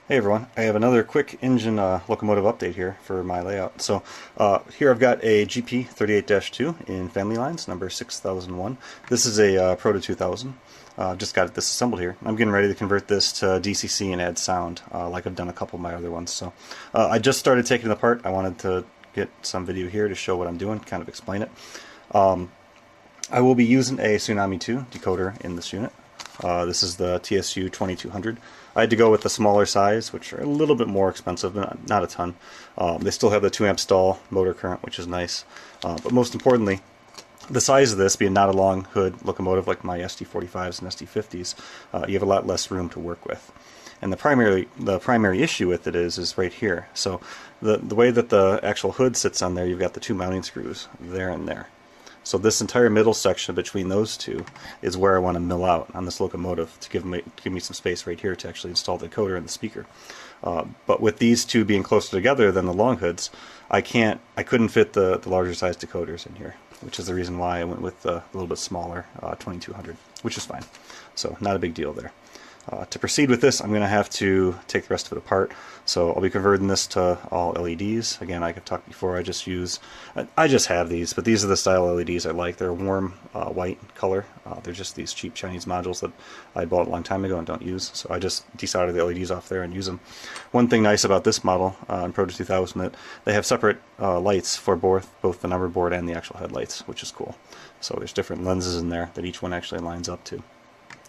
Hey everyone, I have another quick engine locomotive update here for my layout. So here I've got a GP38-2 in family lines, number 6001. This is a Proto 2000. Just got it disassembled here. I'm getting ready to convert this to DCC and add sound, like I've done a couple of my other ones. So I just started taking it apart. I wanted to get some video here to show what I'm doing, kind of explain it. I will be using a Tsunami2 decoder in this unit. This is the TSU-2200. I had to go with the smaller size, which are a little bit more expensive, but not a ton. They still have the 2 amp stall motor current, which is nice. But most importantly, the size of this, being not a long hood locomotive like my SD45s and SD50s, you have a lot less room to work with. And the primary issue with it is right here. So the way that the actual hood sits on there, you've got the 2 mounting screws there and there. So this entire middle section between those two is where I want to mill out on this locomotive to give me some space right here to actually install the decoder and the speaker. But with these two being closer together than the long hoods, I couldn't fit the larger size decoders in here, which is the reason why I went with the little bit smaller 2200, which is fine. So not a big deal there. To proceed with this, I'm going to have to take the rest of it apart. So I'll be converting this to all LEDs. Again, like I've talked before, I just have these, but these are the style LEDs I like. They're a warm white color. They're just these cheap Chinese modules that I bought a long time ago and don't use. So I just desoldered the LEDs off there and use them. One thing nice about this model in Proto 2000 that they have separate lights for both the number board and the actual headlights, which is cool. So there's different lenses in there that each one actually lines up to.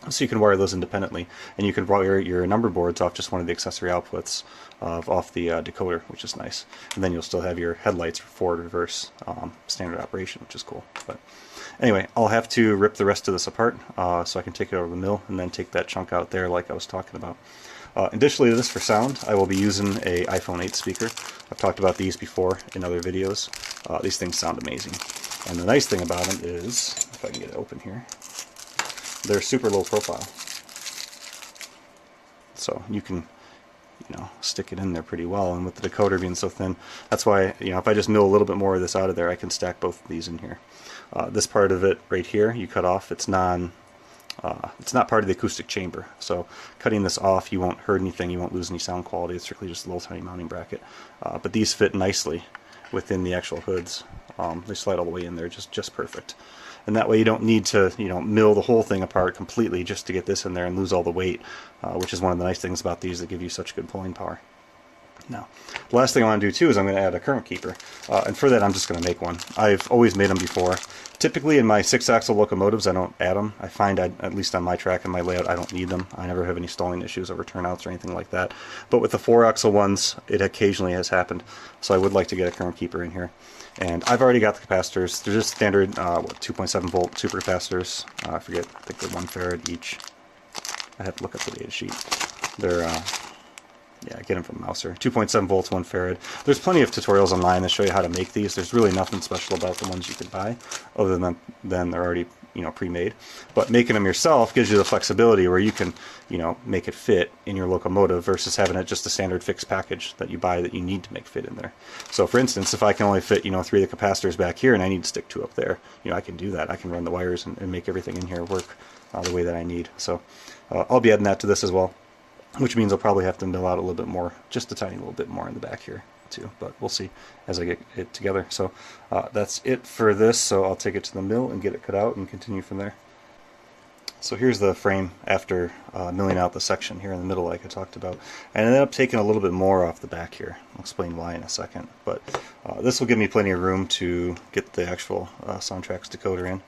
So you can wire those independently, and you can wire your number boards off just one of the accessory outputs off the decoder, which is nice. And then you'll still have your headlights for forward, reverse, standard operation, which is cool. But anyway, I'll have to rip the rest of this apart so I can take it over to the mill and then take that chunk out there like I was talking about. Additionally to this, for sound, I will be using a iPhone 8 speaker. I've talked about these before in other videos. These things sound amazing. And the nice thing about them is, if I can get it open here, they're super low profile, so you can stick it in there pretty well. And with the decoder being so thin, that's why if I just mill a little bit more of this out of there, I can stack both of these in here. This part of it right here you cut off. It's not part of the acoustic chamber, so cutting this off, you won't hurt anything, you won't lose any sound quality. It's strictly just a little tiny mounting bracket, but these fit nicely within the actual hoods. They slide all the way in there just perfect. And that way you don't need to mill the whole thing apart completely just to get this in there and lose all the weight, which is one of the nice things about these that give you such good pulling power. Now, the last thing I want to do too is I'm going to add a current keeper, and for that I'm just going to make one. I've always made them before. Typically in my 6-axle locomotives I don't add them. I find at least on my track and my layout I don't need them. I never have any stalling issues over turnouts or anything like that. But with the 4-axle ones it occasionally has happened, so I would like to get a current keeper in here. And I've already got the capacitors. They're just standard 2.7 volt super capacitors. I think they're 1 farad each. I have to look up the data sheet. They're yeah, get them from Mouser. 2.7 volts, 1 farad. There's plenty of tutorials online that show you how to make these. There's really nothing special about the ones you can buy, other than they're already pre-made. But making them yourself gives you the flexibility where you can make it fit in your locomotive versus having it just a standard fixed package that you buy that you need to make fit in there. So for instance, if I can only fit 3 of the capacitors back here and I need to stick 2 up there, I can do that. I can run the wires and make everything in here work the way that I need. So I'll be adding that to this as well, which means I'll probably have to mill out a little bit more, just a tiny little bit more in the back here too, but we'll see as I get it together. So that's it for this, so I'll take it to the mill and get it cut out and continue from there. So here's the frame after milling out the section here in the middle like I talked about. I ended up taking a little bit more off the back here. I'll explain why in a second, but this will give me plenty of room to get the actual Soundtraxx decoder in,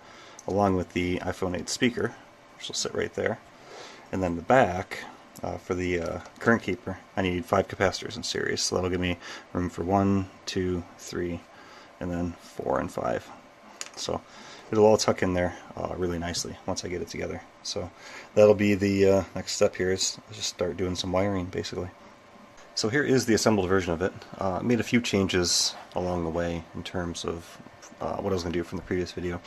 along with the iPhone 8 speaker, which will sit right there. And then the back, for the current keeper, I need 5 capacitors in series, so that'll give me room for 1, 2, 3, and then 4 and 5. So it'll all tuck in there really nicely once I get it together. So that'll be the next step here, is just start doing some wiring basically. So here is the assembled version of it. I made a few changes along the way in terms of what I was going to do from the previous video.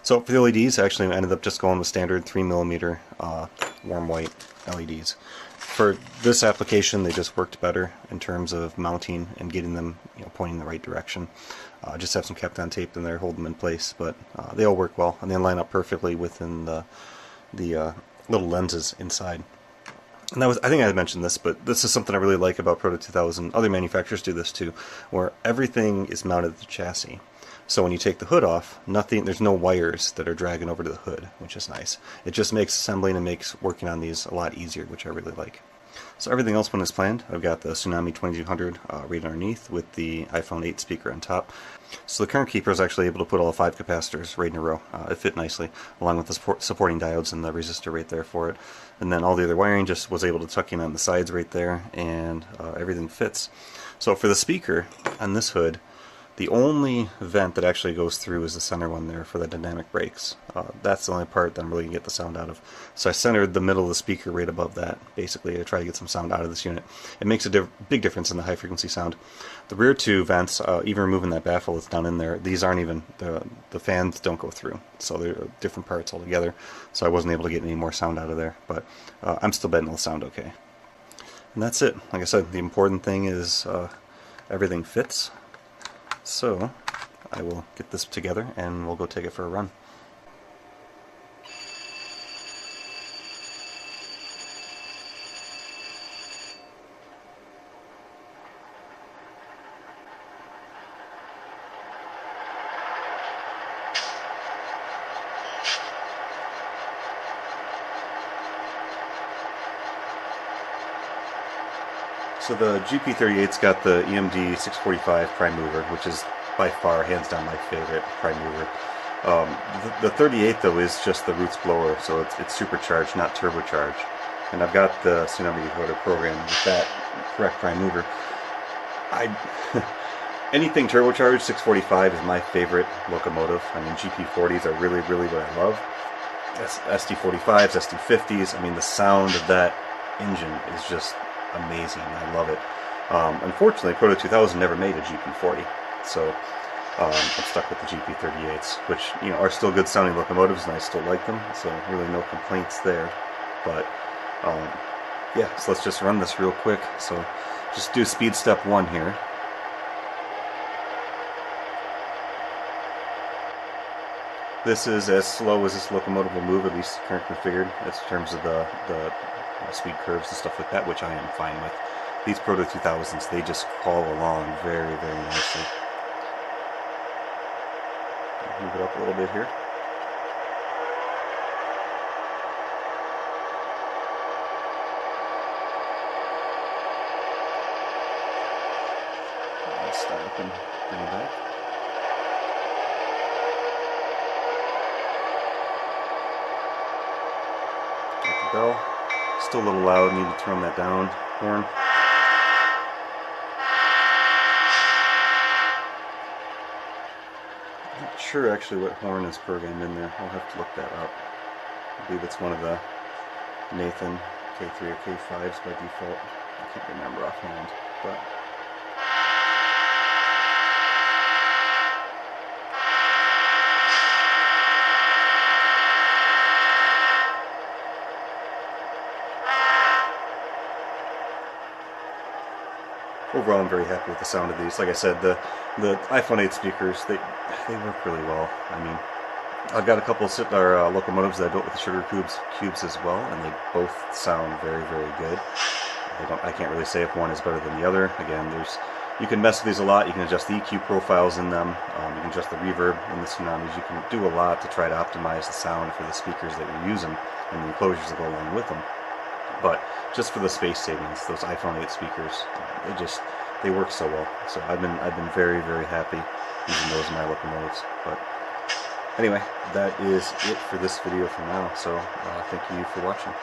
So for the LEDs, I actually ended up just going with standard 3mm warm white LEDs. For this application, they just worked better in terms of mounting and getting them pointing in the right direction. Just have some Kapton tape in there, hold them in place, but they all work well and they line up perfectly within the little lenses inside. And that was, I think I mentioned this, but this is something I really like about Proto 2000. Other manufacturers do this too, where everything is mounted to the chassis. So when you take the hood off, there's no wires that are dragging over to the hood, which is nice. It just makes assembling and makes working on these a lot easier, which I really like. So everything else went as planned. I've got the Tsunami2 right underneath with the iPhone 8 speaker on top. So the current keeper is actually able to put all 5 capacitors right in a row. It fit nicely, along with the supporting diodes and the resistor right there for it. And then all the other wiring just was able to tuck in on the sides right there, and everything fits. So for the speaker on this hood, the only vent that actually goes through is the center one there for the dynamic brakes. That's the only part that I'm really going to get the sound out of. So I centered the middle of the speaker right above that, basically, to try to get some sound out of this unit. It makes a big difference in the high frequency sound. The rear 2 vents, even removing that baffle that's down in there, these aren't even, the fans don't go through. So they're different parts altogether. So I wasn't able to get any more sound out of there. But I'm still betting it'll sound okay. And that's it. Like I said, the important thing is everything fits. So I will get this together and we'll go take it for a run. So the GP38's got the EMD 645 prime mover, which is by far, hands down, my favorite prime mover. The 38 though is just the roots blower, so it's supercharged, not turbocharged. And I've got the Tsunami decoder program with that correct prime mover. Anything turbocharged, 645 is my favorite locomotive. I mean, GP40s are really, really what I love. SD45s, SD50s, I mean, the sound of that engine is just amazing. I love it. Unfortunately, Proto 2000 never made a GP40, so I'm stuck with the GP38s, which, you know, are still good sounding locomotives, and I still like them. So really no complaints there. But yeah, so let's just run this real quick. So just do speed step 1 here. This is as slow as this locomotive will move, at least current configured, in terms of the speed curves and stuff like that, which I am fine with. These Proto 2000s, they just crawl along very, very nicely. Move it up a little bit here. Stop and bring it back. Got the bell. Still a little loud, need to turn that down. Horn. I'm not sure actually what horn is programmed in there. I'll have to look that up. I believe it's one of the Nathan K3 or K5s by default. I can't remember offhand, but overall, I'm very happy with the sound of these. Like I said, the iPhone 8 speakers, they work really well. I mean, I've got a couple of locomotives that I built with the sugar cubes as well, and they both sound very, very good. I can't really say if one is better than the other. Again, you can mess with these a lot. You can adjust the EQ profiles in them. You can adjust the reverb in the Tsunamis. You can do a lot to try to optimize the sound for the speakers that you're using and the enclosures that go along with them. But just for the space savings, those iPhone 8 speakers, they work so well. So I've been very, very happy using those in my locomotives. But anyway, that is it for this video for now. So thank you for watching.